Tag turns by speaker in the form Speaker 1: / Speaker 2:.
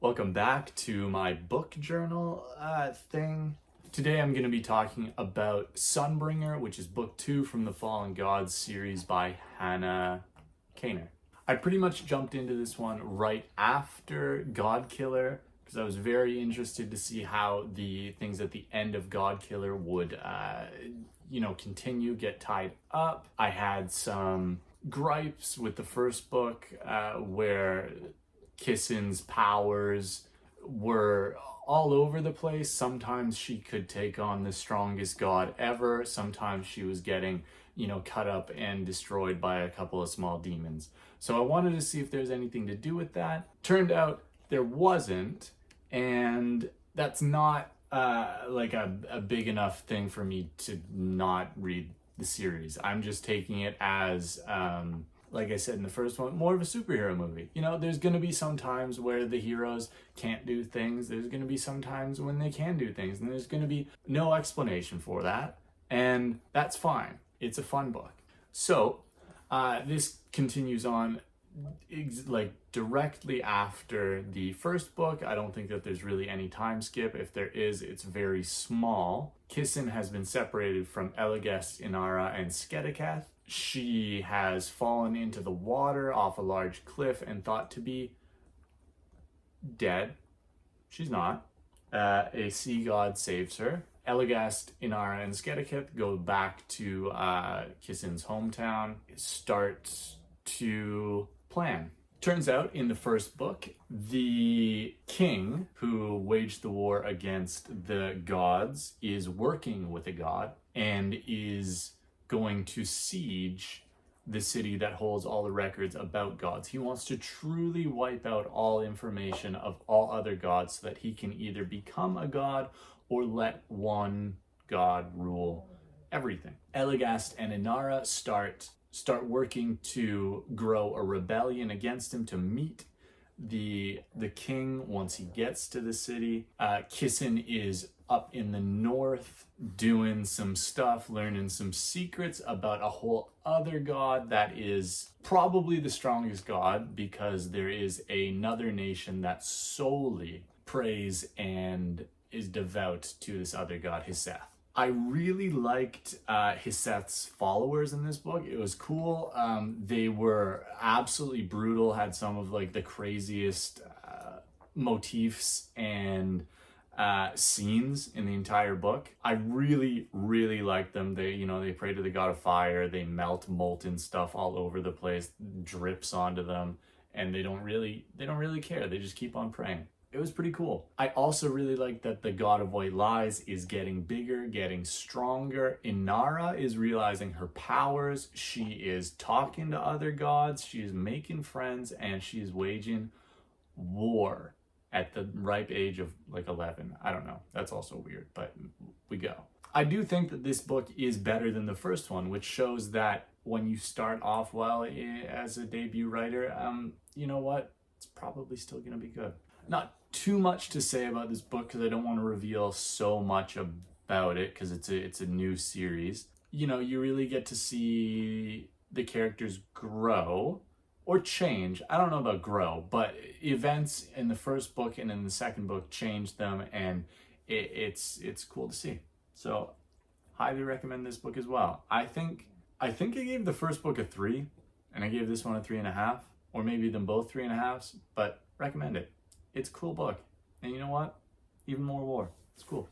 Speaker 1: Welcome back to my book journal thing. Today I'm going to be talking about Sunbringer, which is book 2 from the Fallen Gods series by Hannah Kaner. I pretty much jumped into this one right after Godkiller because I was very interested to see how the things at the end of Godkiller would, continue, get tied up. I had some gripes with the first book where Kissin's powers were all over the place. Sometimes she could take on the strongest god ever. Sometimes she was getting, cut up and destroyed by a couple of small demons. So I wanted to see if there's anything to do with that. Turned out there wasn't, and that's not a big enough thing for me to not read the series. I'm just taking it as like I said in the first one, more of a superhero movie. There's going to be some times where the heroes can't do things. There's going to be some times when they can do things. And there's going to be no explanation for that. And that's fine. It's a fun book. So this continues on directly after the first book. I don't think that there's really any time skip. If there is, it's very small. Kissin has been separated from Eligest, Inara, and Skedeketh. She has fallen into the water off a large cliff and thought to be dead. She's not. A sea god saves her. Eligest, Inara, and Skedeketh go back to Kissin's hometown, start to plan. Turns out in the first book, the king who waged the war against the gods is working with a god and is going to siege the city that holds all the records about gods. He wants to truly wipe out all information of all other gods so that he can either become a god or let one god rule everything. Eligast and Inara start working to grow a rebellion against him to meet the king once he gets to the city. Kissin is up in the north doing some stuff, learning some secrets about a whole other god that is probably the strongest god, because there is another nation that solely prays and is devout to this other god, Hiseth. I really liked Hiseth's followers in this book. It was cool. They were absolutely brutal, had some of the craziest motifs and scenes in the entire book. I really, really liked them. They pray to the god of fire. They melt molten stuff all over the place, drips onto them, and they don't really care. They just keep on praying. It was pretty cool. I also really like that the god of white lies is getting bigger, getting stronger. Inara is realizing her powers. She is talking to other gods. She is making friends, and she is waging war at the ripe age of 11. I don't know. That's also weird, but we go. I do think that this book is better than the first one, which shows that when you start off well as a debut writer, you know what? It's probably still going to be good. Not too much to say about this book because I don't want to reveal so much about it because it's a new series. You really get to see the characters grow or change. I don't know about grow, but events in the first book and in the second book changed them, and it's cool to see. So highly recommend this book as well. I think I gave the first book a 3 and I gave this one a 3.5, or maybe them both 3.5s, but recommend it. It's a cool book. And you know what? Even more war. It's cool.